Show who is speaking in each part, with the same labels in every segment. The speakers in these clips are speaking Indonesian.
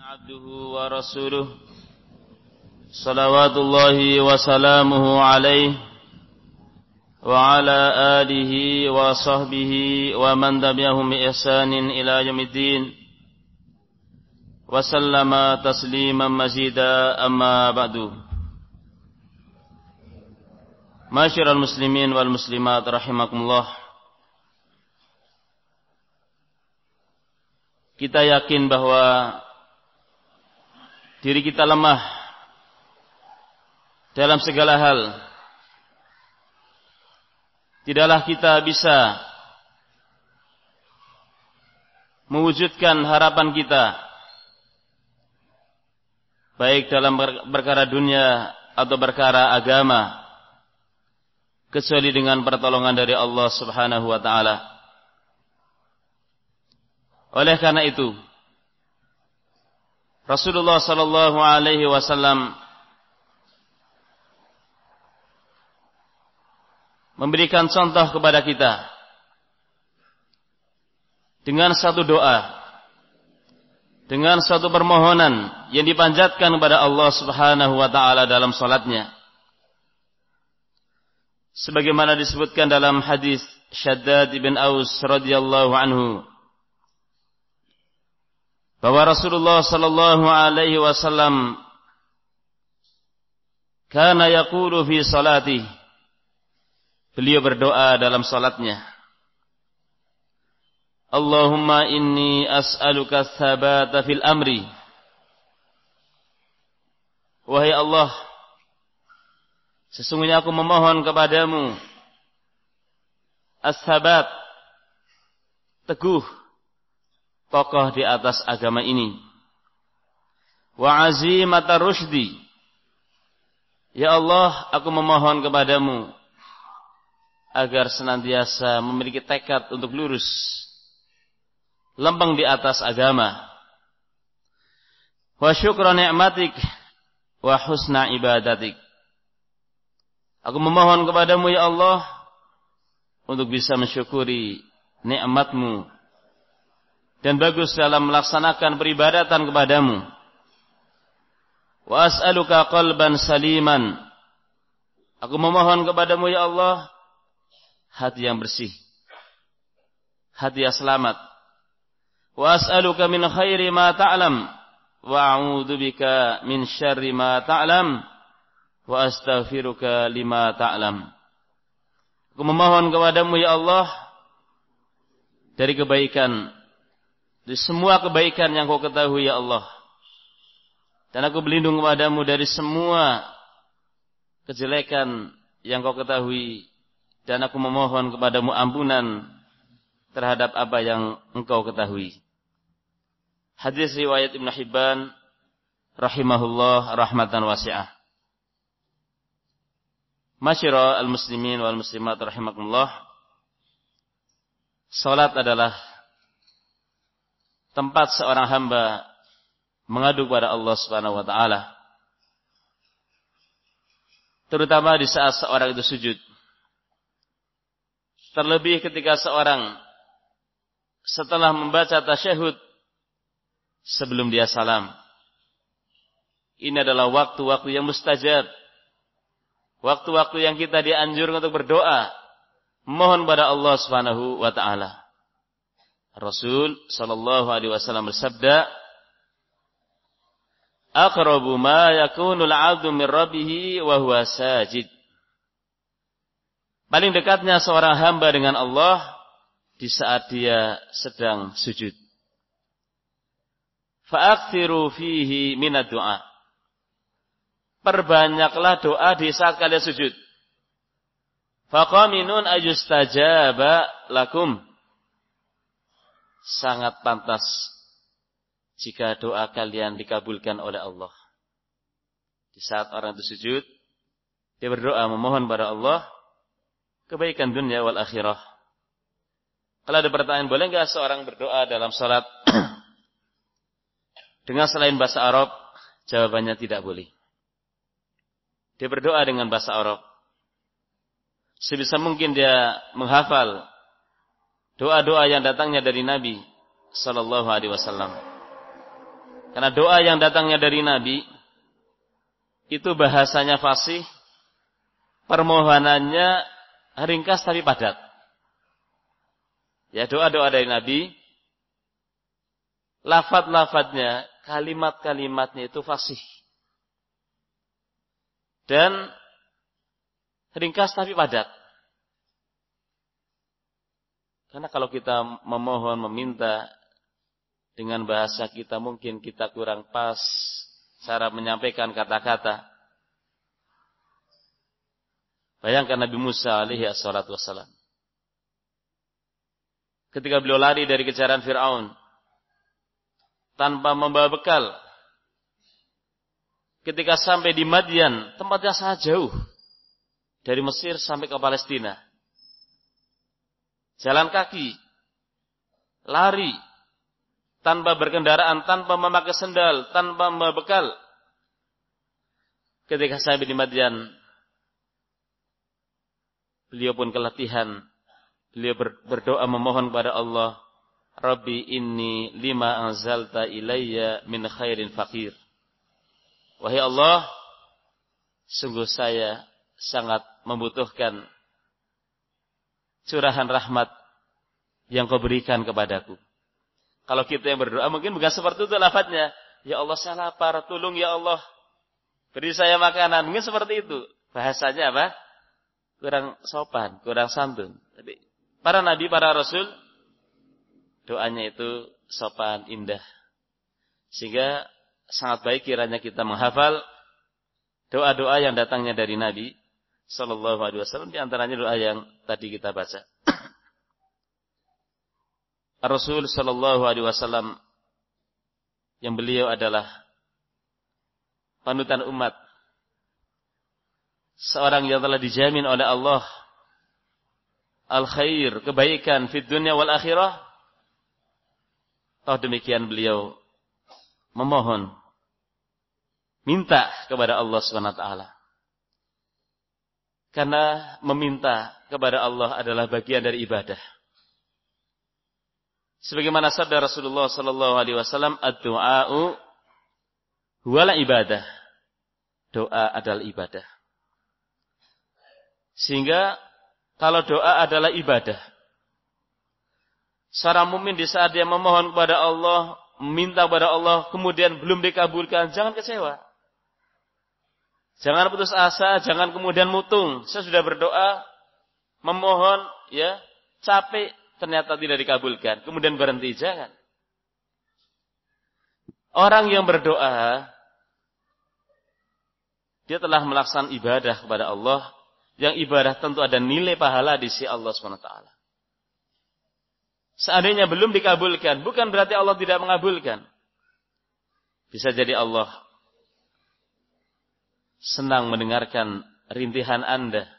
Speaker 1: Abduhu wa rasuluh salawatullahi wa salamuhu alaihi wa ala alihi wa sahbihi wa man tabi'ahum bi ihsanin ila yaumiddin wa sallama tasliman mazida amma ba'du. Masyiral muslimin wal muslimat rahimakumullah. Kita yakin bahwa diri kita lemah dalam segala hal. Tidaklah kita bisa mewujudkan harapan kita, baik dalam perkara dunia atau perkara agama, kecuali dengan pertolongan dari Allah Subhanahu wa ta'ala. Oleh karena itu, Rasulullah sallallahu alaihi wasallam memberikan contoh kepada kita dengan satu doa, dengan satu permohonan yang dipanjatkan kepada Allah Subhanahu wa taala dalam salatnya. Sebagaimana disebutkan dalam hadis Syaddad bin Aus radhiyallahu anhu, bahwa Rasulullah sallallahu alaihi wasallam kana yaqulu fi salatihi, beliau berdoa dalam salatnya, Allahumma inni as'aluka tsabata fil amri. Wahai Allah, sesungguhnya aku memohon kepadamu as-sabat, teguh, kokoh di atas agama ini. Wa azimata rusydi. Ya Allah, aku memohon kepadamu agar senantiasa memiliki tekad untuk lurus, lempeng di atas agama. Wa syukra ni'matik wa husna ibadatik. Aku memohon kepadamu ya Allah untuk bisa mensyukuri nikmatmu dan bagus dalam melaksanakan peribadatan kepadamu. Wa as'aluka qalban saliman. Aku memohon kepadamu ya Allah hati yang bersih, hati yang selamat. Wa as'aluka min khairi ma ta'lam wa a'udzu bika min syarri ma ta'lam wa astaghfiruka lima ta'lam. Aku memohon kepadamu ya Allah dari kebaikan, dari semua kebaikan yang kau ketahui ya Allah. Dan aku berlindung kepadamu dari semua kejelekan yang kau ketahui. Dan aku memohon kepadamu ampunan terhadap apa yang engkau ketahui. Hadis riwayat Ibnu Hibban rahimahullah rahmatan wasi'ah. Masyara al-muslimin wal muslimat rahimakumullah. Salat adalah tempat seorang hamba mengadu kepada Allah Subhanahu wa taala, terutama di saat seorang itu sujud. Terlebih ketika seorang setelah membaca tasyahud sebelum dia salam. Ini adalah waktu-waktu yang mustajab, waktu-waktu yang kita dianjurkan untuk berdoa, mohon pada Allah Subhanahu wa taala. Rasul sallallahu alaihi wasallam bersabda, aqrabu ma yakunul 'abdu min rabbih wa huwa sajid. Paling dekatnya seorang hamba dengan Allah di saat dia sedang sujud. Fa'akthiru fihi minad du'a. Perbanyaklah doa di saat kalian sujud. Faqaminun ayustajaba lakum. Sangat pantas jika doa kalian dikabulkan oleh Allah. Di saat orang itu sujud, dia berdoa memohon pada Allah kebaikan dunia wal akhirah. Kalau ada pertanyaan, boleh enggak seorang berdoa dalam salat dengan selain bahasa Arab? Jawabannya tidak boleh. Dia berdoa dengan bahasa Arab. Sebisa mungkin dia menghafal doa-doa yang datangnya dari Nabi sallallahu alaihi wasallam. Karena doa yang datangnya dari Nabi itu bahasanya fasih, permohonannya ringkas tapi padat. Ya, doa-doa dari Nabi, lafaz-lafaznya, kalimat-kalimatnya itu fasih. Dan ringkas tapi padat. Karena kalau kita memohon, meminta dengan bahasa kita mungkin kita kurang pas cara menyampaikan kata-kata. Bayangkan Nabi Musa alaihi assalatu wassalam. Ketika beliau lari dari kejaran Fir'aun tanpa membawa bekal. Ketika sampai di Madian, tempatnya sangat jauh dari Mesir sampai ke Palestina. Jalan kaki, lari, tanpa berkendaraan, tanpa memakai sendal, tanpa membawa bekal. Ketika sampai di Madian, beliau pun keletihan. Beliau berdoa memohon kepada Allah, Rabbi inni lima anzalta ilayya min khairin faqir. Wahai Allah, sungguh saya sangat membutuhkan curahan rahmat yang kau berikan kepadaku. Kalau kita yang berdoa mungkin bukan seperti itu lafadznya. Ya Allah, saya lapar, tolong ya Allah, beri saya makanan. Mungkin seperti itu. Bahasanya apa? Kurang sopan, kurang santun. Tapi para nabi, para rasul, doanya itu sopan, indah. Sehingga sangat baik kiranya kita menghafal doa-doa yang datangnya dari Nabi sallallahu alaihi wasallam, di antaranya doa yang tadi kita baca. Rasul sallallahu alaihi wasallam yang beliau adalah panutan umat, seorang yang telah dijamin oleh Allah al-khair, kebaikan fid dunya wal akhirah. Toh demikian beliau memohon, minta kepada Allah Subhanahu wa taala. Karena meminta kepada Allah adalah bagian dari ibadah. Sebagaimana sabda Rasulullah sallallahu alaihi wasallam, ad-du'a'u huwal ibadah. Doa adalah ibadah. Sehingga kalau doa adalah ibadah, seorang mukmin di saat dia memohon kepada Allah, meminta kepada Allah, kemudian belum dikabulkan, jangan kecewa. Jangan putus asa, jangan kemudian mutung. Saya sudah berdoa, memohon, ya, capek, ternyata tidak dikabulkan. Kemudian berhenti, jangan. Orang yang berdoa, dia telah melaksanakan ibadah kepada Allah. Yang ibadah tentu ada nilai pahala di sisi Allah SWT. Seandainya belum dikabulkan, bukan berarti Allah tidak mengabulkan. Bisa jadi Allah senang mendengarkan rintihan Anda.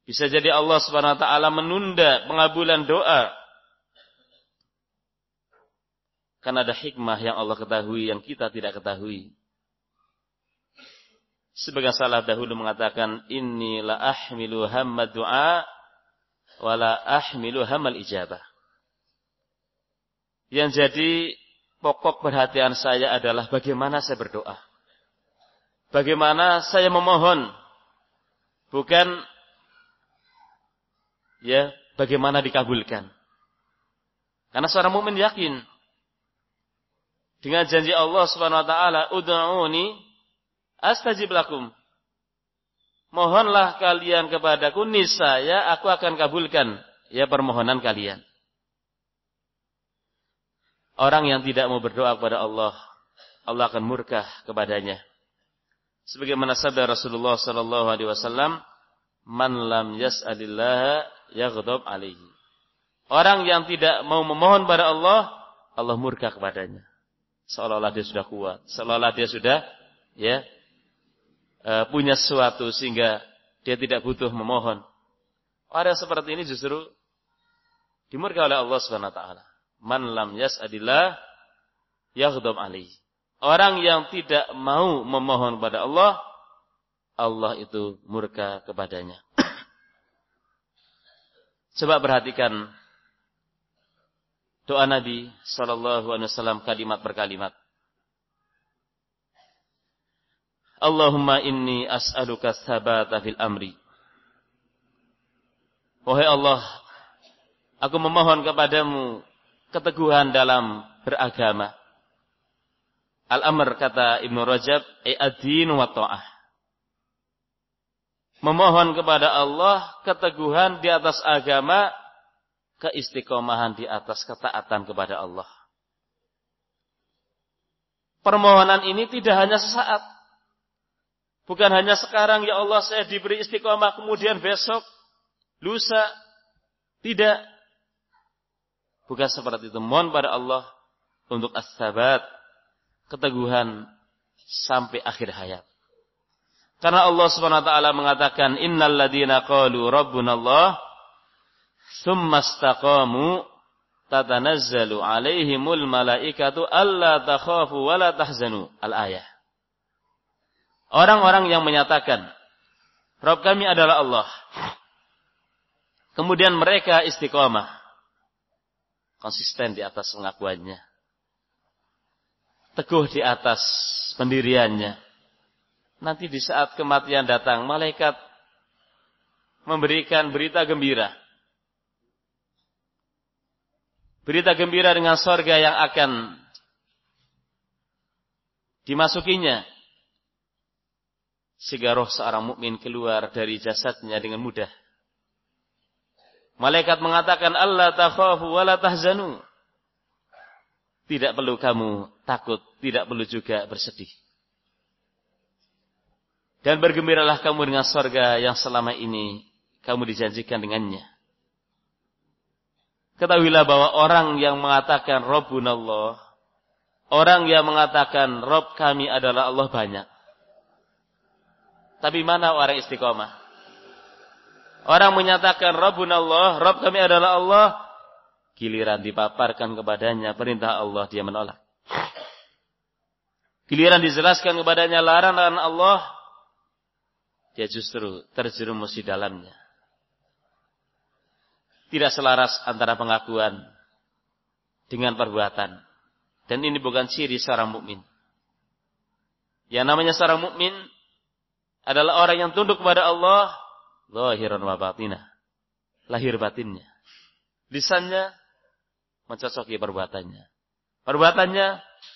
Speaker 1: Bisa jadi Allah SWT menunda pengabulan doa. Karena ada hikmah yang Allah ketahui, yang kita tidak ketahui. Sebagian salaf dahulu mengatakan, inni la ahmilu hamma du'a wa la ahmilu hammal ijabah. Yang jadi pokok perhatian saya adalah bagaimana saya berdoa. Bagaimana saya memohon. Bukan ya bagaimana dikabulkan. Karena seorang mukmin yakin dengan janji Allah Subhanahu wa taala, ud'uuni astajib lakum. Mohonlah kalian kepadaku, niscaya aku akan kabulkan ya permohonan kalian. Orang yang tidak mau berdoa kepada Allah, Allah akan murka kepadanya. Sebagaimana sabda Rasulullah sallallahu alaihi wasallam, man lam yas'alillah yaghdab alaihi. Orang yang tidak mau memohon pada Allah, Allah murka kepadanya. Seolah-olah dia sudah kuat, seolah-olah dia sudah ya punya sesuatu sehingga dia tidak butuh memohon. Orang seperti ini justru dimurkai oleh Allah Subhanahu wa taala. Man lam yas'alillah yaghdab alaihi. Orang yang tidak mau memohon kepada Allah, Allah itu murka kepadanya. Coba perhatikan doa Nabi sallallahu alaihi wasallam kalimat per kalimat. Allahumma inni as'aluka tsabata fil amri. Wahai Allah, aku memohon kepadamu keteguhan dalam beragama. Al-amr kata Ibnu Rajab, ad-din wa ta'ah. Memohon kepada Allah keteguhan di atas agama, keistiqomahan di atas ketaatan kepada Allah. Permohonan ini tidak hanya sesaat. Bukan hanya sekarang, ya Allah saya diberi istiqomah, kemudian besok, lusa. Tidak. Bukan seperti itu. Mohon pada Allah untuk as-sabat, keteguhan sampai akhir hayat. Karena Allah Subhanahu wa taala mengatakan, innal ladzina qalu rabbunallah tsumma istaqamu tatanazzalu alaihimul malaikatu alla takhafu wa la tahzanu. Al-ayah. Orang-orang yang menyatakan Rabb kami adalah Allah. Kemudian mereka istiqomah, konsisten di atas pengakuannya, teguh di atas pendiriannya. Nanti di saat kematian datang, malaikat memberikan berita gembira. Berita gembira dengan surga yang akan dimasukinya. Sehingga roh seorang mukmin keluar dari jasadnya dengan mudah. Malaikat mengatakan, Allah takhafu wa la tahzanu. Tidak perlu kamu takut, tidak perlu juga bersedih. Dan bergembiralah kamu dengan surga yang selama ini kamu dijanjikan dengannya. Ketahuilah bahwa orang yang mengatakan Rabbunallah, orang yang mengatakan Rabb kami adalah Allah banyak. Tapi mana orang istiqomah? Orang menyatakan Rabbunallah, Rabb kami adalah Allah, giliran dipaparkan kepadanya perintah Allah, dia menolak. Giliran dijelaskan kepadanya larangan Allah, dia justru terjerumus di dalamnya. Tidak selaras antara pengakuan dengan perbuatan. Dan ini bukan ciri seorang mukmin. Yang namanya seorang mukmin adalah orang yang tunduk kepada Allah, zahiran wa batinah, lahir batinnya. Lisannya mencocoki perbuatannya. Perbuatannya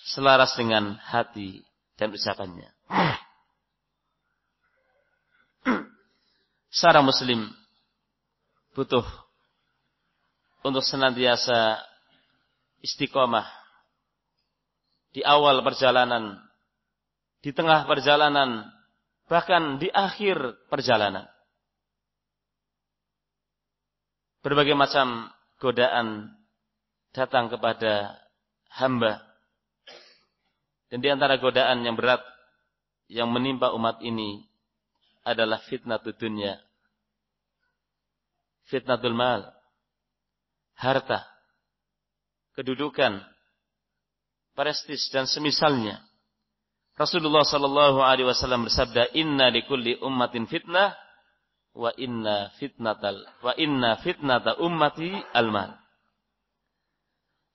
Speaker 1: selaras dengan hati dan ucapannya. Seorang muslim butuh untuk senantiasa istiqomah di awal perjalanan, di tengah perjalanan, bahkan di akhir perjalanan. Berbagai macam godaan datang kepada hamba. Dan di antara godaan yang berat yang menimpa umat ini adalah fitnatul dunya, fitnatul mal, harta, kedudukan, prestis dan semisalnya. Rasulullah sallallahu alaihi wasallam bersabda, "Inna likulli ummatin fitnah wa inna fitnata ummati al-mal."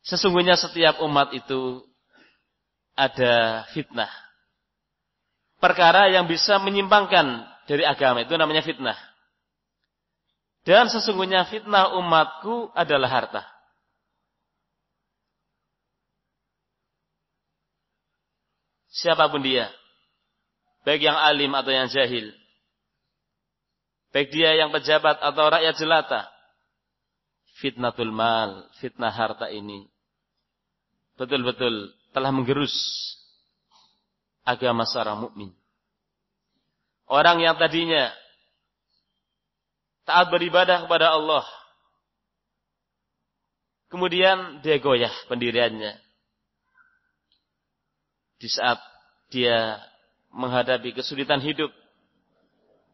Speaker 1: Sesungguhnya setiap umat itu ada fitnah. Perkara yang bisa menyimpangkan dari agama itu namanya fitnah. Dan sesungguhnya fitnah umatku adalah harta. Siapapun dia, baik yang alim atau yang jahil, baik dia yang pejabat atau rakyat jelata, fitnatul mal, fitnah harta ini betul-betul telah menggerus agama seorang mukmin. Orang yang tadinya taat beribadah kepada Allah, kemudian dia goyah pendiriannya. Di saat dia menghadapi kesulitan hidup,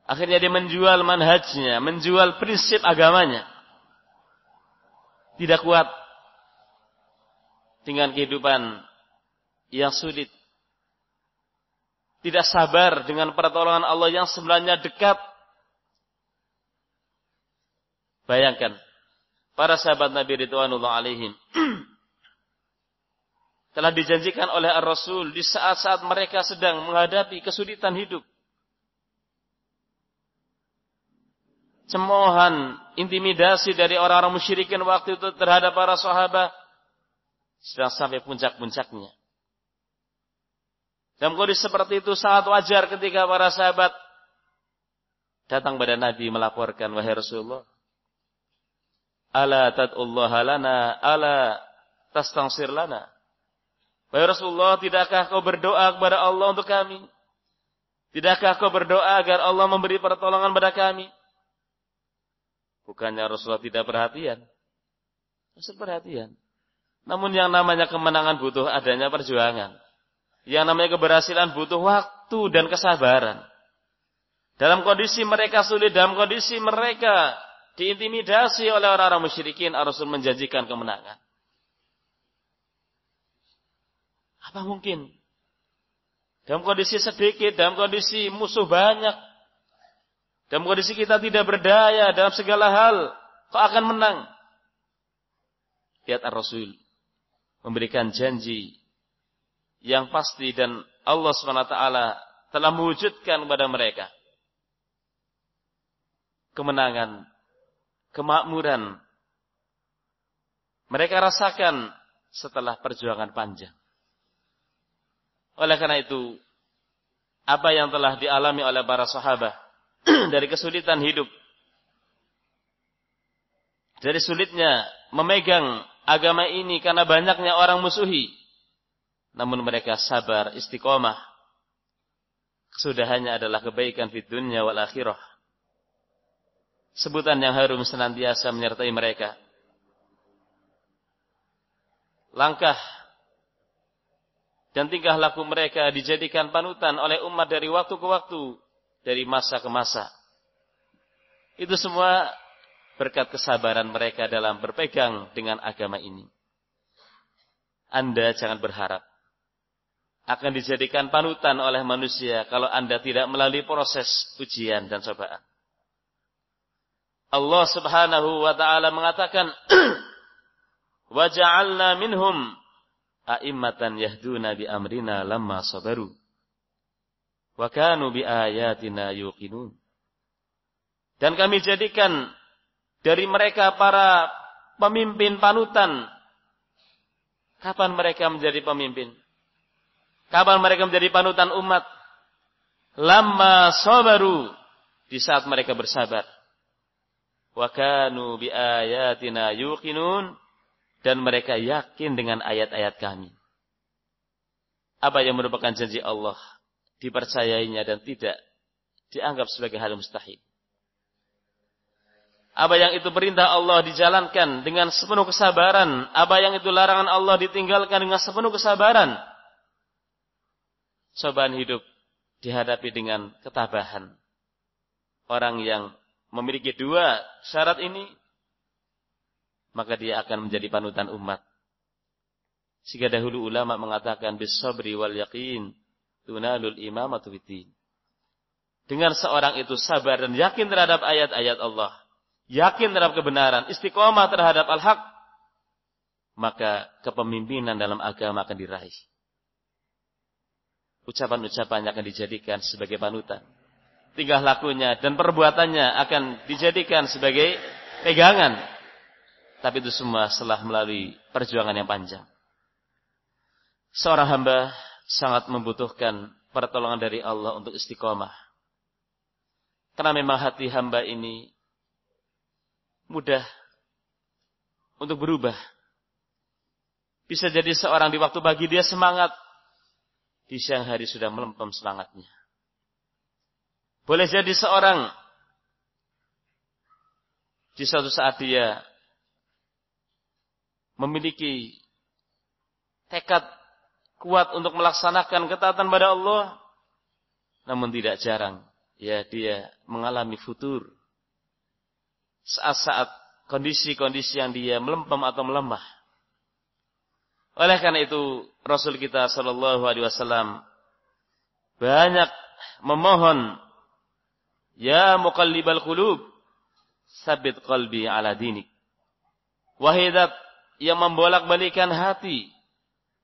Speaker 1: akhirnya dia menjual manhajnya, menjual prinsip agamanya. Tidak kuat dengan kehidupan yang sulit. Tidak sabar dengan pertolongan Allah yang sebenarnya dekat. Bayangkan, para sahabat Nabi ridwanullah alaihim telah dijanjikan oleh Ar-Rasul di saat-saat mereka sedang menghadapi kesulitan hidup. Cemoohan, intimidasi dari orang-orang musyrikin waktu itu terhadap para sahabat sedang sampai puncak-puncaknya. Dalam kondisi seperti itu sangat wajar ketika para sahabat datang pada Nabi melaporkan, wahai Rasulullah, ala tad'ullaha lana, ala tastansir lana. Wahai Rasulullah, tidakkah kau berdoa kepada Allah untuk kami? Tidakkah kau berdoa agar Allah memberi pertolongan pada kami? Bukannya Rasulullah tidak perhatian. Rasul perhatian. Namun yang namanya kemenangan butuh adanya perjuangan. Yang namanya keberhasilan butuh waktu dan kesabaran. Dalam kondisi mereka sulit, dalam kondisi mereka diintimidasi oleh orang-orang musyrikin, Rasul menjanjikan kemenangan. Apa mungkin? Dalam kondisi sedikit, dalam kondisi musuh banyak, dalam kondisi kita tidak berdaya dalam segala hal, kau akan menang. Lihat Ar-Rasul memberikan janji yang pasti dan Allah SWT telah mewujudkan kepada mereka kemenangan, kemakmuran. Mereka rasakan setelah perjuangan panjang. Oleh karena itu, apa yang telah dialami oleh para sahabat dari kesulitan hidup, dari sulitnya memegang agama ini karena banyaknya orang musuhi, namun mereka sabar, istiqomah. Kesudahannya adalah kebaikan fid dunya wal akhirah. Sebutan yang harum senantiasa menyertai mereka. Langkah dan tingkah laku mereka dijadikan panutan oleh umat dari waktu ke waktu, dari masa ke masa. Itu semua berkat kesabaran mereka dalam berpegang dengan agama ini. Anda jangan berharap akan dijadikan panutan oleh manusia kalau Anda tidak melalui proses ujian dan cobaan. Allah Subhanahu wa taala mengatakan, "Wa ja'alna minhum a'immatan yahduna bi amrina lamma sabaru wa kanu bi ayatina yuqinun." Dan kami jadikan dari mereka para pemimpin panutan. Kapan mereka menjadi pemimpin? Kapan mereka menjadi panutan umat? Lamma sabaru, di saat mereka bersabar. Wa kanu bi ayatina yuqinun, dan mereka yakin dengan ayat-ayat kami. Apa yang merupakan janji Allah, dipercayainya dan tidak dianggap sebagai hal mustahil. Apa yang itu perintah Allah dijalankan dengan sepenuh kesabaran. Apa yang itu larangan Allah ditinggalkan dengan sepenuh kesabaran. Cobaan hidup dihadapi dengan ketabahan. Orang yang memiliki dua syarat ini, maka dia akan menjadi panutan umat. Sehingga dahulu ulama mengatakan bis-sabri wal yaqin tunalul imamatu fiddin. Dengan seorang itu sabar dan yakin terhadap ayat-ayat Allah, yakin terhadap kebenaran, istiqomah terhadap al-haq, maka kepemimpinan dalam agama akan diraih. Ucapan-ucapannya akan dijadikan sebagai panutan. Tingkah lakunya dan perbuatannya akan dijadikan sebagai pegangan. Tapi itu semua setelah melalui perjuangan yang panjang. Seorang hamba sangat membutuhkan pertolongan dari Allah untuk istiqomah. Karena memang hati hamba ini mudah untuk berubah. Bisa jadi seorang di waktu pagi dia semangat, di siang hari sudah melempem semangatnya. Boleh jadi seorang di suatu saat dia memiliki tekad kuat untuk melaksanakan ketaatan pada Allah, namun tidak jarang ya dia mengalami futur. Saat-saat kondisi-kondisi yang dia melempem atau melemah. Oleh karena itu Rasul kita sallallahu alaihi wasallam banyak memohon, ya muqallibal qulub, tsabbit qalbi ala dinik. Wahai zat yang membolak-balikan hati,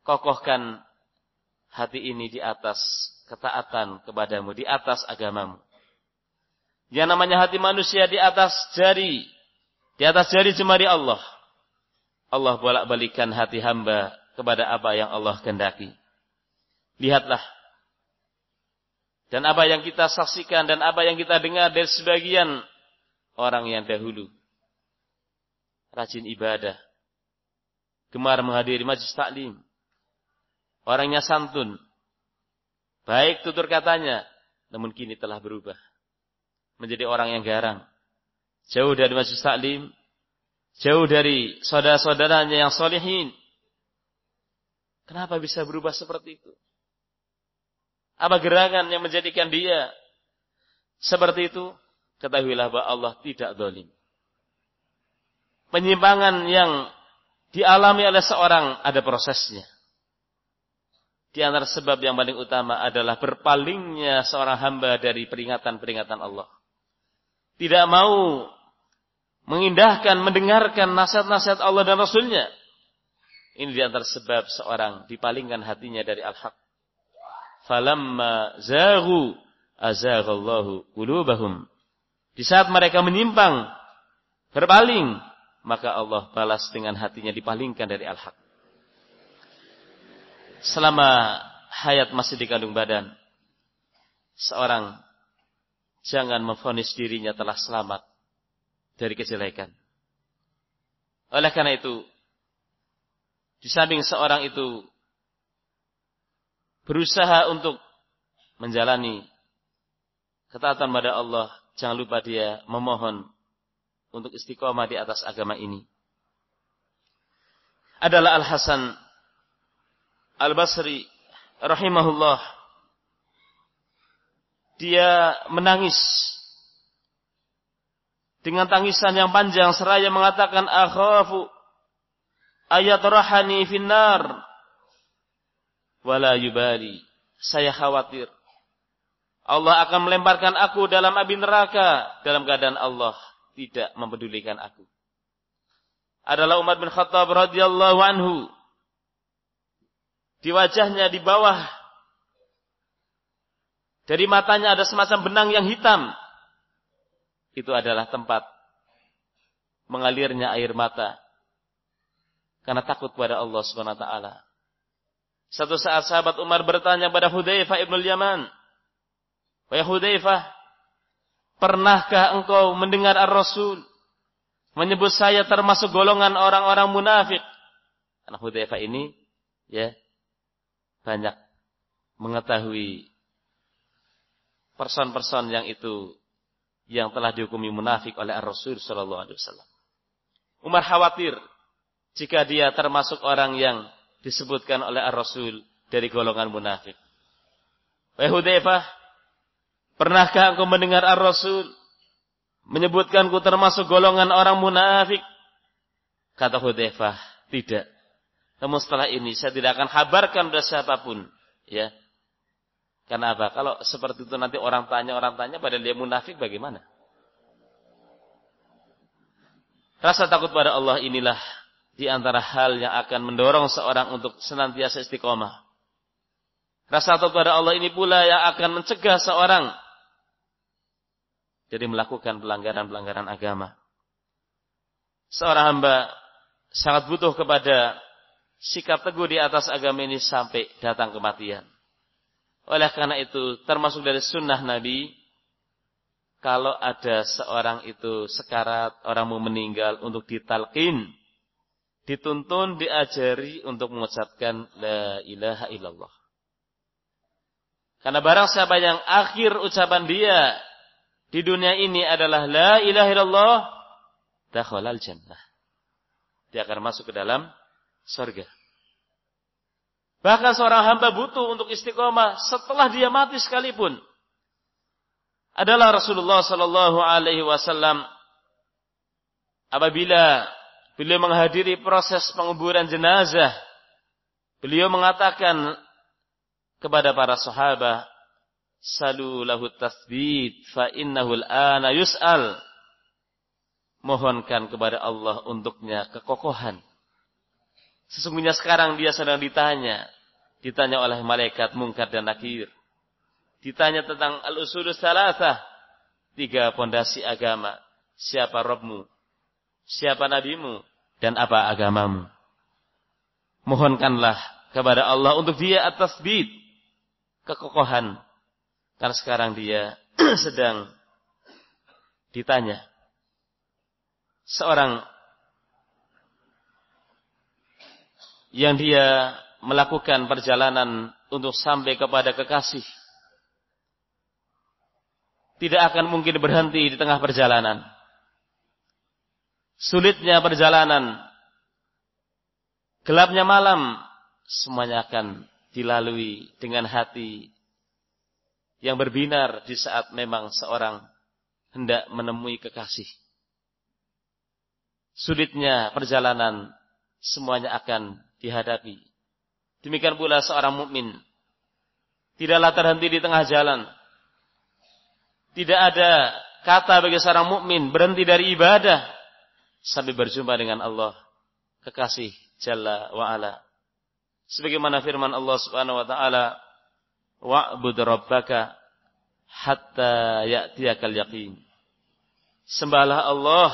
Speaker 1: kokohkan hati ini di atas ketaatan kepadamu, di atas agamamu. Yang namanya hati manusia di atas jari jemari Allah. Allah bolak-balikan hati hamba kepada apa yang Allah kehendaki. Lihatlah. Dan apa yang kita saksikan dan apa yang kita dengar dari sebagian orang yang dahulu. Rajin ibadah. Gemar menghadiri majelis taklim. Orangnya santun. Baik tutur katanya. Namun kini telah berubah. Menjadi orang yang garang. Jauh dari majelis taklim. Jauh dari saudara-saudaranya yang solihin. Kenapa bisa berubah seperti itu? Apa gerangan yang menjadikan dia seperti itu? Ketahuilah bahwa Allah tidak zalim. Penyimpangan yang dialami oleh seorang ada prosesnya. Di antara sebab yang paling utama adalah berpalingnya seorang hamba dari peringatan-peringatan Allah. Tidak mau mengindahkan, mendengarkan nasihat-nasihat Allah dan Rasulnya. Ini di antara sebab seorang dipalingkan hatinya dari al-haq. Falamma zaghu azaghallahu qulubahum. Di saat mereka menyimpang, berpaling, maka Allah balas dengan hatinya dipalingkan dari al-haq. Selama hayat masih di kandung badan, seorang jangan memvonis dirinya telah selamat dari kejelekan. Oleh karena itu, di samping seorang itu berusaha untuk menjalani ketaatan pada Allah, jangan lupa dia memohon untuk istiqomah di atas agama ini. Adalah Al-Hasan Al-Basri rahimahullah. Dia menangis dengan tangisan yang panjang seraya mengatakan, akhafu ayatrahani finnar wala yubali. Saya khawatir Allah akan melemparkan aku dalam api neraka dalam keadaan Allah tidak mempedulikan aku. Adalah Umar bin Khattab radhiyallahu anhu. Di wajahnya di bawah dari matanya ada semacam benang yang hitam. Itu adalah tempat mengalirnya air mata karena takut kepada Allah Subhanahu wa taala. Satu saat sahabat Umar bertanya kepada Hudzaifah ibn al-Yaman, "Wahai Hudzaifah, pernahkah engkau mendengar Ar-Rasul menyebut saya termasuk golongan orang-orang munafik?" Karena Hudzaifah ini banyak mengetahui person-person yang telah dihukumi munafik oleh Ar-Rasul sallallahu alaihi wasallam. Umar khawatir jika dia termasuk orang yang disebutkan oleh Ar-Rasul dari golongan munafik. Wahai Hudzaifah, pernahkah engkau mendengar Ar-Rasul menyebutkanku termasuk golongan orang munafik? Kata Hudzaifah, tidak. Namun setelah ini saya tidak akan kabarkan kepada siapapun, ya. Karena apa? Kalau seperti itu nanti orang tanya padahal dia munafik bagaimana? Rasa takut pada Allah inilah di antara hal yang akan mendorong seorang untuk senantiasa istiqomah. Rasa takut pada Allah ini pula yang akan mencegah seorang jadi melakukan pelanggaran-pelanggaran agama. Seorang hamba sangat butuh kepada sikap teguh di atas agama ini sampai datang kematian. Oleh karena itu, termasuk dari sunnah Nabi, kalau ada seorang itu sekarat, orang mau meninggal untuk ditalqin, dituntun, diajari untuk mengucapkan la ilaha illallah. Karena barang siapa yang akhir ucapan dia di dunia ini adalah la ilaha illallah, dakhalal jannah. Dia akan masuk ke dalam surga. Bahkan seorang hamba butuh untuk istiqomah setelah dia mati sekalipun. Adalah Rasulullah sallallahu alaihi wasallam apabila beliau menghadiri proses penguburan jenazah, beliau mengatakan kepada para sahabat, "Salu lahu tatsbit fa innahu al-ana yus'al." Mohonkan kepada Allah untuknya kekokohan. Sesungguhnya sekarang dia sedang ditanya oleh malaikat Munkar dan Nakir. Ditanya tentang al-usulus salasah, 3 pondasi agama. Siapa Rabbmu? Siapa nabimu? Dan apa agamamu? Mohonkanlah kepada Allah untuk dia at-tasbit, kekokohan. Karena sekarang dia sedang ditanya. Seorang yang dia melakukan perjalanan untuk sampai kepada kekasih, tidak akan mungkin berhenti di tengah perjalanan. Sulitnya perjalanan, gelapnya malam, semuanya akan dilalui dengan hati yang berbinar di saat memang seorang hendak menemui kekasih. Sulitnya perjalanan, semuanya akan dihadapi. Demikian pula seorang mukmin tidaklah terhenti di tengah jalan. Tidak ada kata bagi seorang mukmin berhenti dari ibadah sampai berjumpa dengan Allah, kekasih Jalla wa Ala. Sebagaimana firman Allah Subhanahu wa taala, "Wa'bud rabbaka hatta ya'tiyakal yaqin." Sembahlah Allah,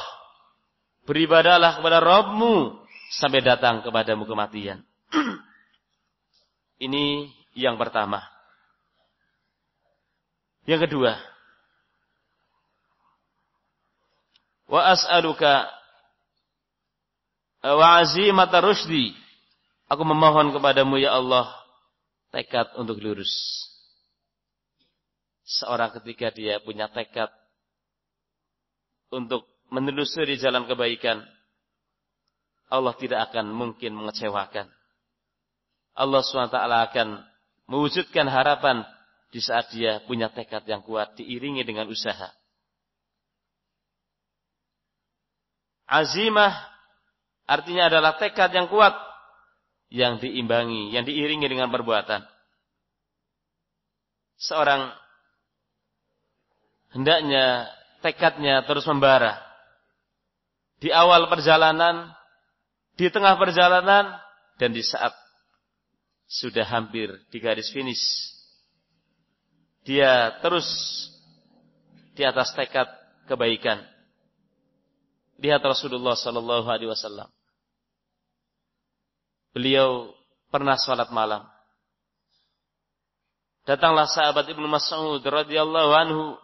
Speaker 1: beribadahlah kepada Rabbmu sampai datang kepadamu kematian. Ini yang pertama. Yang kedua, wa as'aluka wa azimata rusydi. Aku memohon kepadamu ya Allah tekad untuk lurus. Seorang ketika dia punya tekad untuk menelusuri jalan kebaikan, Allah tidak akan mungkin mengecewakan. Allah SWT akan mewujudkan harapan di saat dia punya tekad yang kuat diiringi dengan usaha. Azimah artinya adalah tekad yang kuat yang diimbangi, yang diiringi dengan perbuatan. Seorang hendaknya tekadnya terus membara. Di awal perjalanan, di tengah perjalanan, dan di saat sudah hampir di garis finish. Dia terus di atas tekad kebaikan. Lihat Rasulullah sallallahu alaihi wasallam. Beliau pernah salat malam. Datanglah sahabat Ibnu Mas'ud radhiyallahu anhu,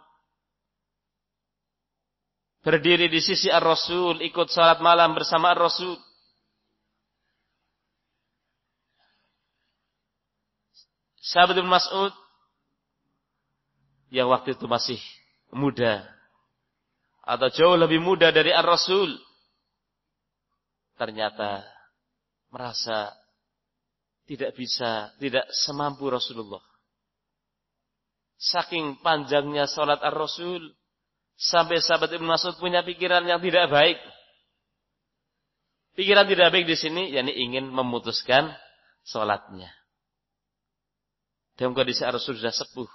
Speaker 1: berdiri di sisi Ar-Rasul, ikut salat malam bersama Ar-Rasul. Sahabat Ibnu Mas'ud yang waktu itu masih muda atau jauh lebih muda dari Ar-Rasul, ternyata merasa tidak semampu Rasulullah. Saking panjangnya salat Ar-Rasul, sampai sahabat Ibnu Mas'ud punya pikiran yang tidak baik. Pikiran tidak baik di sini, yakni ingin memutuskan salatnya. Dalam kondisi Ar-Rasul sudah sepuh,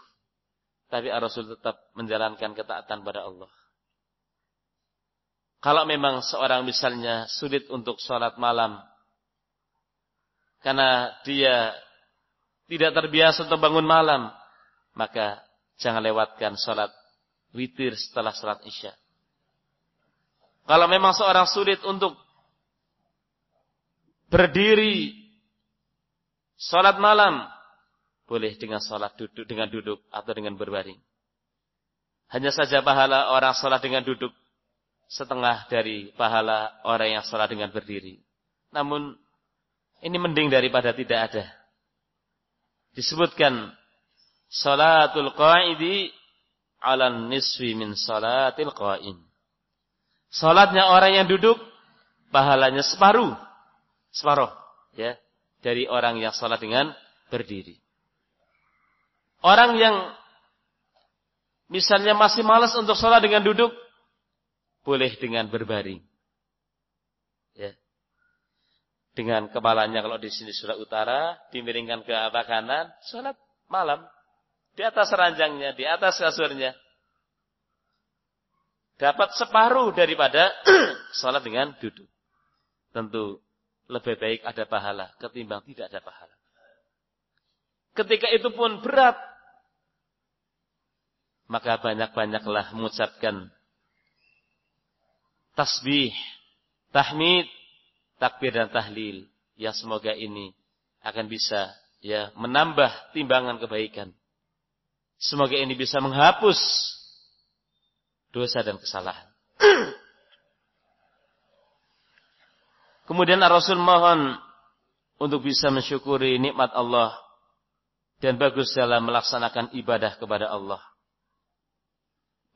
Speaker 1: tapi Ar-Rasul tetap menjalankan ketaatan pada Allah. Kalau memang seorang misalnya sulit untuk salat malam, karena dia tidak terbiasa untuk bangun malam, maka jangan lewatkan salat witir setelah salat Isya. Kalau memang seorang sulit untuk berdiri salat malam, boleh dengan salat duduk, dengan duduk atau dengan berbaring. Hanya saja pahala orang salat dengan duduk setengah dari pahala orang yang salat dengan berdiri. Namun ini mending daripada tidak ada. Disebutkan salatul qa'idi 'alan nisfi min salatil qa'im. Salatnya orang yang duduk pahalanya separuh ya, dari orang yang salat dengan berdiri. Orang yang misalnya masih malas untuk salat dengan duduk, boleh dengan berbaring. Ya. Dengan kepalanya kalau di sini sebelah utara, dimiringkan ke arah kanan, salat malam. Di atas ranjangnya, di atas kasurnya. Dapat separuh daripada salat dengan duduk. Tentu lebih baik ada pahala ketimbang tidak ada pahala. Ketika itu pun berat, maka banyak-banyaklah mengucapkan tasbih, tahmid, takbir dan tahlil. Ya semoga ini akan bisa ya menambah timbangan kebaikan. Semoga ini bisa menghapus dosa dan kesalahan. Kemudian Rasul mohon untuk bisa mensyukuri nikmat Allah dan bagus dalam melaksanakan ibadah kepada Allah.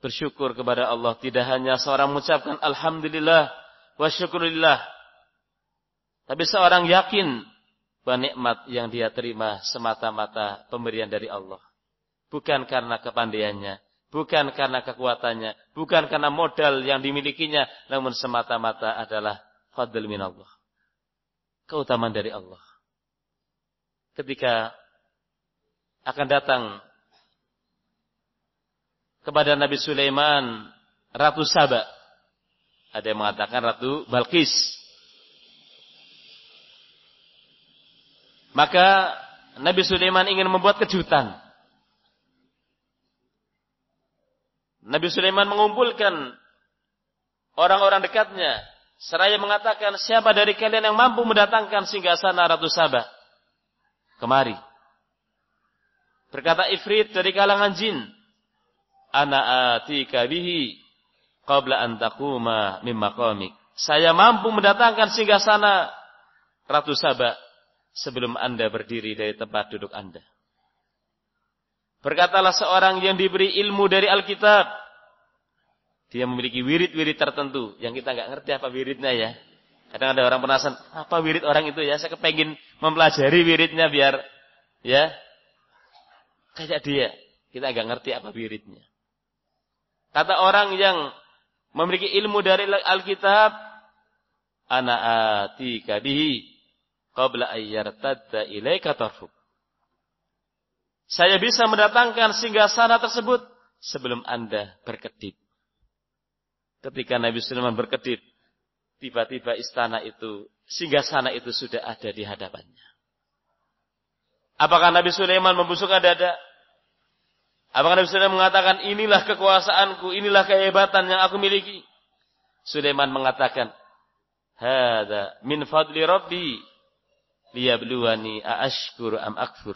Speaker 1: Bersyukur kepada Allah tidak hanya seorang mengucapkan alhamdulillah wa syukurillah, tapi seorang yakin bahwa nikmat yang dia terima semata-mata pemberian dari Allah. Bukan karena kepandaiannya, bukan karena kekuatannya, bukan karena modal yang dimilikinya, namun semata-mata adalah fadl minallah. Keutamaan dari Allah. Ketika akan datang kepada Nabi Sulaiman Ratu Saba, ada yang mengatakan Ratu Balqis, maka Nabi Sulaiman ingin membuat kejutan. Nabi Sulaiman mengumpulkan orang-orang dekatnya, seraya mengatakan, siapa dari kalian yang mampu mendatangkan singgasana Ratu Saba kemari? Berkata Ifrit dari kalangan jin, ana atika bihi qabla an taquma min maqamik. Saya mampu mendatangkan singgasana Ratu Saba sebelum Anda berdiri dari tempat duduk Anda. Berkatalah seorang yang diberi ilmu dari Alkitab. Dia memiliki wirid-wirid tertentu yang kita enggak ngerti apa wiridnya ya. Kadang ada orang penasaran, apa wirid orang itu ya? Saya kepengin mempelajari wiridnya biar ya kayak dia. Kita enggak ngerti apa wiridnya. Kata orang yang memiliki ilmu dari Alkitab, ana atika bihi qabla ayyartadda ilaika tarfuk. Saya bisa mendatangkan singgasana tersebut sebelum Anda berkedip. Ketika Nabi Sulaiman berkedip, tiba-tiba istana itu, singgasana itu sudah ada di hadapannya. Apakah Nabi Sulaiman membusukkan dada? Apakah Nabi Sulaiman mengatakan, inilah kekuasaanku, inilah kehebatan yang aku miliki? Sulaiman mengatakan, hada min fadli rabbi liyabluwani aashkuru am akfur.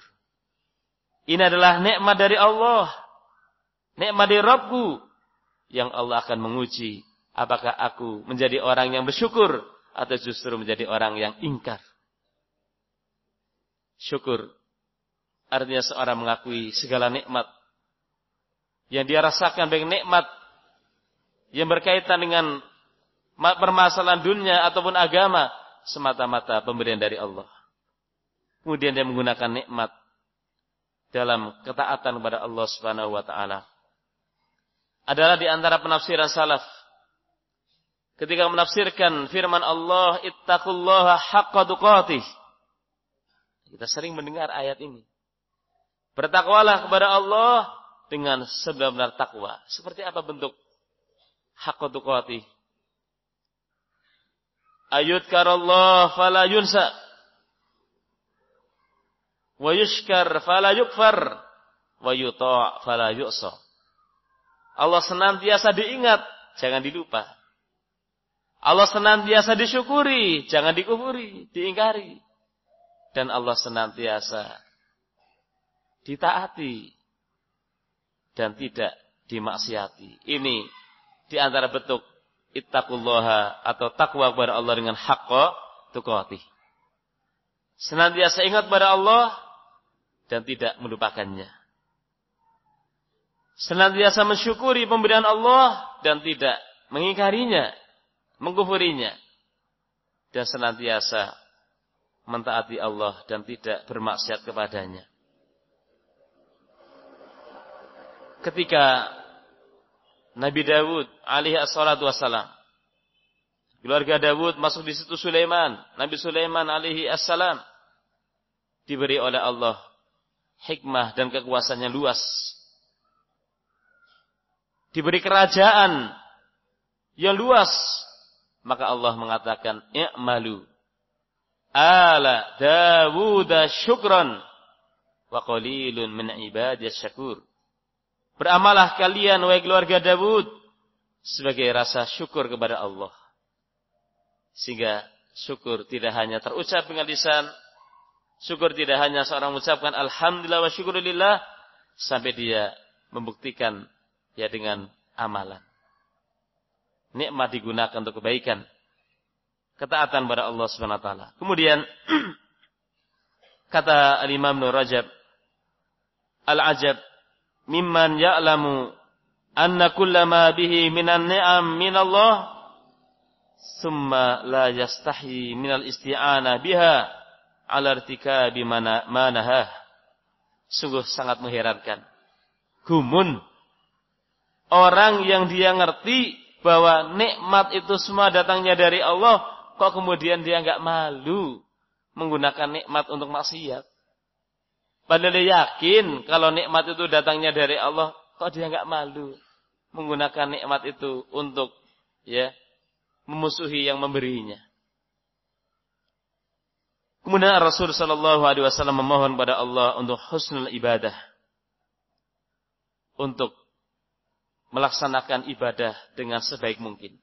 Speaker 1: Ini adalah nikmat dari Allah, nikmat dari Rabbku, yang Allah akan menguji apakah aku menjadi orang yang bersyukur atau justru menjadi orang yang ingkar. Syukur artinya seorang mengakui segala nikmat yang dia rasakan, baik nikmat yang berkaitan dengan permasalahan dunia ataupun agama, semata-mata pemberian dari Allah. Kemudian dia menggunakan nikmat dalam ketaatan kepada Allah Subhanahu wa taala. Adalah di antara penafsiran salaf ketika menafsirkan firman Allah, ittaqullaha haqqa tuqatih. Kita sering mendengar ayat ini. Bertakwalah kepada Allah dengan sebenar-benar takwa. Seperti apa bentuk haqqa tuqatih? Ayudkarallah fala yunsa, wa yushkar fala yukfar, wa yuta' fala yu'sa. Allah senantiasa diingat, jangan dilupa. Allah senantiasa disyukuri, jangan dikufuri, diingkari. Dan Allah senantiasa ditaati dan tidak dimaksiati. Ini di antara bentuk ittaqullaha atau takwa kepada Allah dengan haqqa tuqatih. Senantiasa ingat kepada Allah dan tidak melupakannya. Senantiasa mensyukuri pemberian Allah dan tidak mengingkarinya, mengkufurinya. Dan senantiasa mentaati Allah dan tidak bermaksiat kepadanya. Ketika Nabi Dawud alaihi assalatu wassalam, keluarga Dawud masuk di situ Sulaiman, Nabi Sulaiman alaihi assalam diberi oleh Allah hikmah dan kekuasaannya luas. Diberi kerajaan yang luas, maka Allah mengatakan i'malu ala Dawud syukran wa qalilun min ibadiyas syakur. Beramalah kalian wahai keluarga Dawud sebagai rasa syukur kepada Allah. Sehingga syukur tidak hanya terucap dengan lisan, syukur tidak hanya seorang mengucapkan alhamdulillah wa syukurillah, sampai dia membuktikan ya dengan amalan. Nikmat digunakan untuk kebaikan, ketaatan pada Allah Subhanahu wa taala. Kemudian kata Al-Imam Ibnu Rajab, al-ajab mimman ya'lamu anna kullama bihi minan ni'am min Allah thumma la yastahi minal isti'anah biha ala irtikabi manahah. Sungguh sangat mengherankan. Gumun orang yang dia ngerti bahwa nikmat itu semua datangnya dari Allah, kok kemudian dia enggak malu menggunakan nikmat untuk maksiat. Padahal dia yakin kalau nikmat itu datangnya dari Allah, kok dia enggak malu menggunakan nikmat itu untuk ya memusuhi yang memberinya. Kemudian Rasul sallallahu alaihi wasallam memohon pada Allah untuk husnul ibadah, untuk melaksanakan ibadah dengan sebaik mungkin.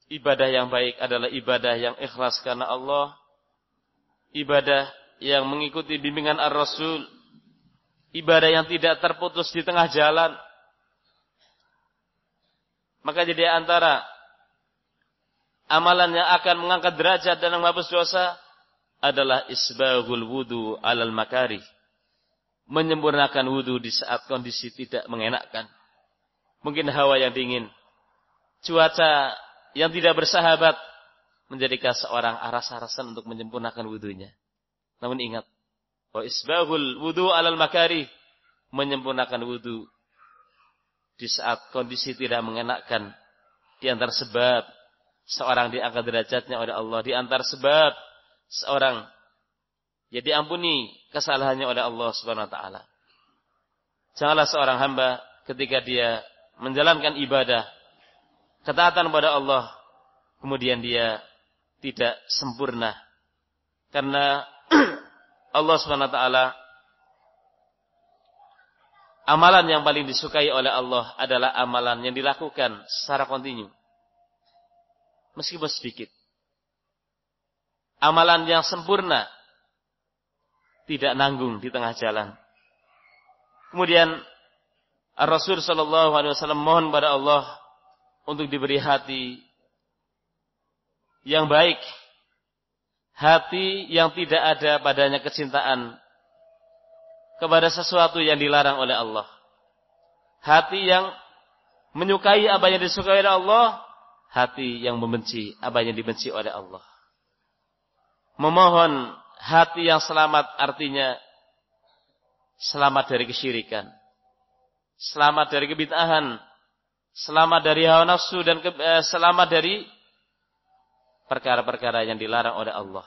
Speaker 1: Ibadah yang baik adalah ibadah yang ikhlas karena Allah, ibadah yang mengikuti bimbingan Ar-Rasul, ibadah yang tidak terputus di tengah jalan. Maka jadi antara amalan yang akan mengangkat derajat dan menghapus dosa adalah isbaghul wudu alal makarih. Menyempurnakan wudu di saat kondisi tidak mengenakkan. Mungkin hawa yang dingin, cuaca yang tidak bersahabat menjadikan seorang aras-arasan untuk menyempurnakan wudunya. Namun ingat, wa isbaghul wudu alal makarih, menyempurnakan wudu di saat kondisi tidak mengenakkan, di antara sebab seorang diangkat derajatnya oleh Allah, di antara sebab seorang ya diampuni kesalahannya oleh Allah Subhanahu wa taala. Janganlah seorang hamba ketika dia menjalankan ibadah, ketaatan kepada Allah, kemudian dia tidak sempurna. Karena Allah Subhanahu wa taala, amalan yang paling disukai oleh Allah adalah amalan yang dilakukan secara kontinu, meskipun sedikit. Amalan yang sempurna tidak nanggung di tengah jalan. Kemudian Rasul sallallahu alaihi wasallam mohon pada Allah untuk diberi hati yang baik, hati yang tidak ada padanya kecintaan kepada sesuatu yang dilarang oleh Allah, hati yang menyukai apa yang disukai oleh Allah, hati yang membenci apa yang dibenci oleh Allah. Memohon hati yang selamat, artinya selamat dari kesyirikan, selamat dari kebid'ahan, selamat dari hawa nafsu, dan selamat dari perkara-perkara yang dilarang oleh Allah.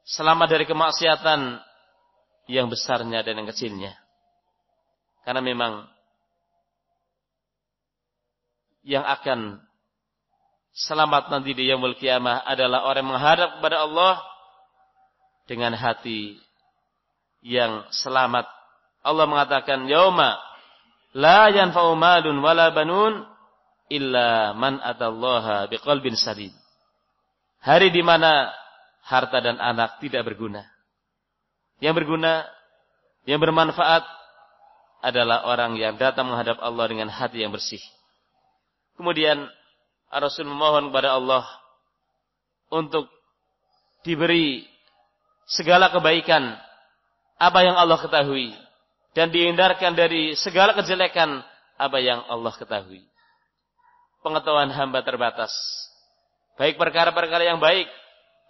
Speaker 1: Selamat dari kemaksiatan yang besarnya dan yang kecilnya. Karena memang yang akan selamat nanti di yaumul qiyamah adalah orang yang menghadap kepada Allah dengan hati yang selamat. Allah mengatakan, yauma la yanfa'u malun wala banun illa man atallaha biqalbin salim. Hari di mana harta dan anak tidak berguna. Yang berguna, yang bermanfaat adalah orang yang datang menghadap Allah dengan hati yang bersih. Kemudian Rasul memohon kepada Allah untuk diberi segala kebaikan apa yang Allah ketahui, dan dihindarkan dari segala kejelekan apa yang Allah ketahui. Pengetahuan hamba terbatas, baik perkara-perkara yang baik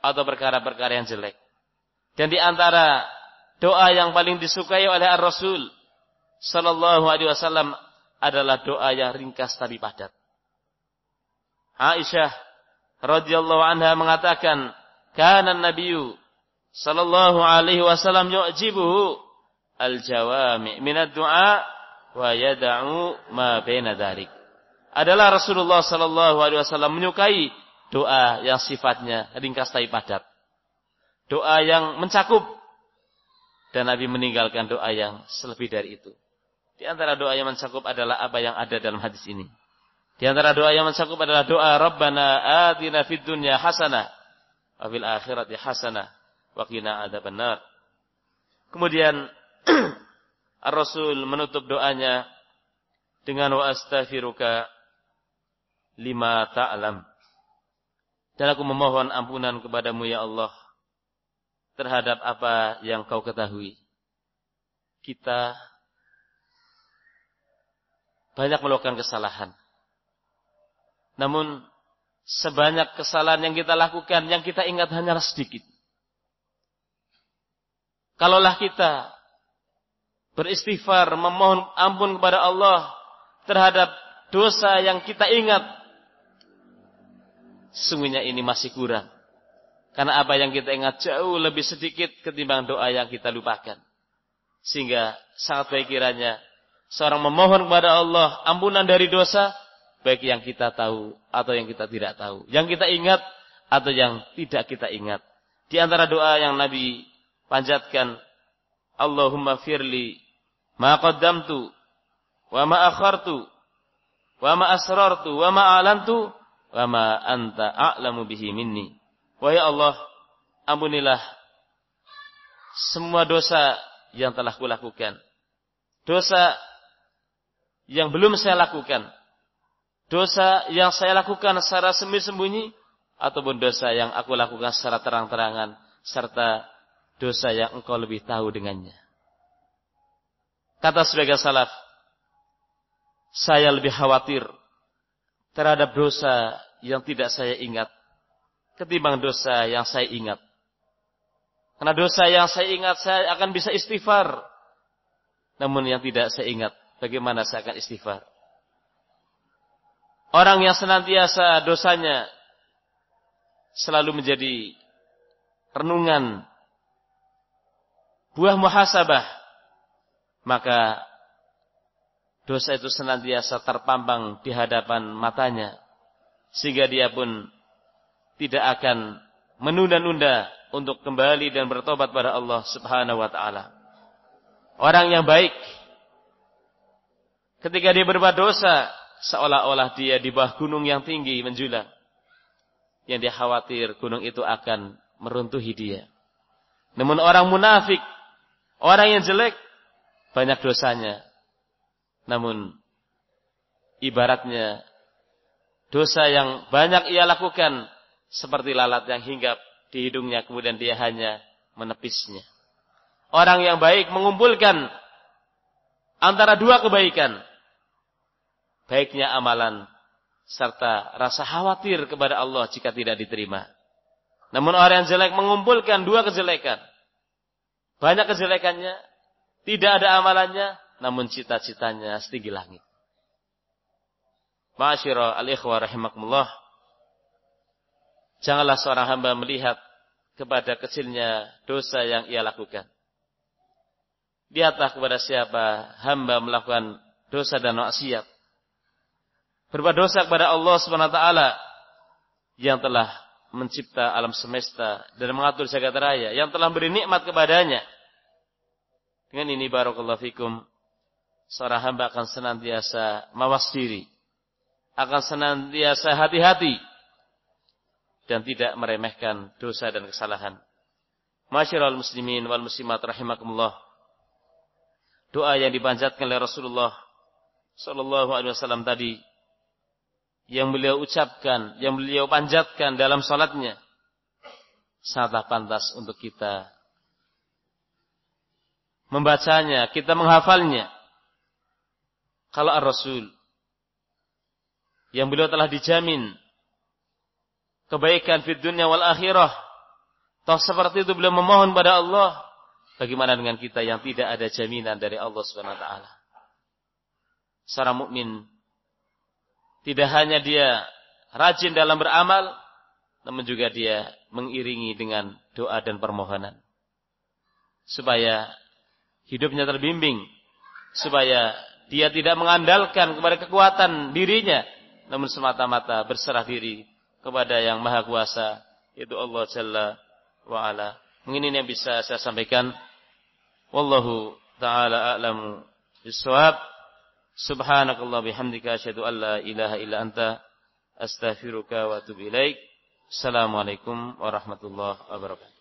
Speaker 1: atau perkara-perkara yang jelek. Dan di antara doa yang paling disukai oleh Ar-Rasul sallallahu alaihi wasallam adalah doa yang ringkas tapi padat. Aisyah radhiyallahu anha mengatakan, kana an-nabiyyu sallallahu alaihi wasallam yu'jibuhu al-jawami' min ad-du'a wa yad'u ma baina dzalik. Adalah Rasulullah sallallahu alaihi wasallam menyukai doa yang sifatnya ringkas tapi padat. Doa yang mencakup. Dan Nabi meninggalkan doa yang selebih dari itu. Di antara doa yang mencakup adalah apa yang ada dalam hadis ini. Di antara doa yang mencakup adalah doa Rabbana atina fid dunya hasanah wa fil akhirati hasanah wa qina adzabannar. Kemudian Ar-Rasul menutup doanya dengan wa astaghfiruka lima ta'lam. Dan aku memohon ampunan kepadamu ya Allah terhadap apa yang kau ketahui. Kita banyak melakukan kesalahan. Namun sebanyak kesalahan yang kita lakukan, yang kita ingat hanyalah sedikit. Kalaulah kita beristighfar, memohon ampun kepada Allah terhadap dosa yang kita ingat, sesungguhnya ini masih kurang. Karena apa yang kita ingat jauh lebih sedikit ketimbang doa yang kita lupakan. Sehingga sangat baik kiranya seorang memohon kepada Allah ampunan dari dosa, baik yang kita tahu atau yang kita tidak tahu. Yang kita ingat atau yang tidak kita ingat. Di antara doa yang Nabi panjatkan, Allahumma firli ma qaddamtu wa ma akhartu wa ma asrartu wa ma alantu wa ma anta a'lamu bihi minni. Wahai Allah, ampunilah semua dosa yang telah kulakukan. Dosa yang belum saya lakukan. Dosa yang saya lakukan secara sembunyi-sembunyi. Ataupun dosa yang aku lakukan secara terang-terangan. Serta dosa yang engkau lebih tahu dengannya. Kata sebagian salaf, saya lebih khawatir terhadap dosa yang tidak saya ingat ketimbang dosa yang saya ingat. Karena dosa yang saya ingat saya akan bisa istighfar. Namun yang tidak saya ingat, bagaimana saya akan istighfar? Orang yang senantiasa dosanya selalu menjadi renungan, buah muhasabah, maka dosa itu senantiasa terpampang di hadapan matanya. Sehingga dia pun tidak akan menunda-nunda untuk kembali dan bertobat pada Allah Subhanahu wa ta'ala. Orang yang baik, ketika dia berbuat dosa, seolah-olah dia di bawah gunung yang tinggi menjulang. Yang dia khawatir gunung itu akan meruntuhi dia. Namun orang munafik, orang yang jelek, banyak dosanya. Namun ibaratnya dosa yang banyak ia lakukan seperti lalat yang hinggap di hidungnya, kemudian dia hanya menepisnya. Orang yang baik mengumpulkan antara dua kebaikan. Baiknya amalan, serta rasa khawatir kepada Allah jika tidak diterima. Namun orang yang jelek mengumpulkan dua kejelekan. Banyak kejelekannya, tidak ada amalannya, namun cita-citanya setinggi langit. Ma'asyira al-ikhwa rahimakumullah. Janganlah seorang hamba melihat kepada kecilnya dosa yang ia lakukan. Lihatlah kepada siapa hamba melakukan dosa dan maksiat. Berbuat dosa kepada Allah Subhanahu wa taala yang telah mencipta alam semesta dan mengatur jagat raya, yang telah beri nikmat kepadanya. Dengan ini barakallahu fikum, seorang hamba akan senantiasa mawas diri, akan senantiasa hati-hati dan tidak meremehkan dosa dan kesalahan. Masyiral muslimin wal muslimat rahimakumullah. Doa yang dipanjatkan oleh Rasulullah sallallahu alaihi wasallam tadi, yang beliau ucapkan, yang beliau panjatkan dalam salatnya, sangatlah pantas untuk kita membacanya, kita menghafalnya. Kalau Ar-Rasul yang beliau telah dijamin kebaikan fid dunya wal akhirah, toh seperti itu beliau memohon pada Allah, bagaimana dengan kita yang tidak ada jaminan dari Allah Subhanahu wa taala? Seorang mukmin tidak hanya dia rajin dalam beramal, namun juga dia mengiringi dengan doa dan permohonan supaya hidupnya terbimbing, supaya dia tidak mengandalkan kepada kekuatan dirinya, namun semata-mata berserah diri kepada yang Maha Kuasa, yaitu Allah Jalla wa Ala. Mungkin ini yang bisa saya sampaikan. Wallahu ta'ala a'lamu bis-shawab. Subhanakallah bihamdika asyhadu an la ilaha illa anta astaghfiruka wa atubu ilaik. Assalamualaikum warahmatullahi wabarakatuh.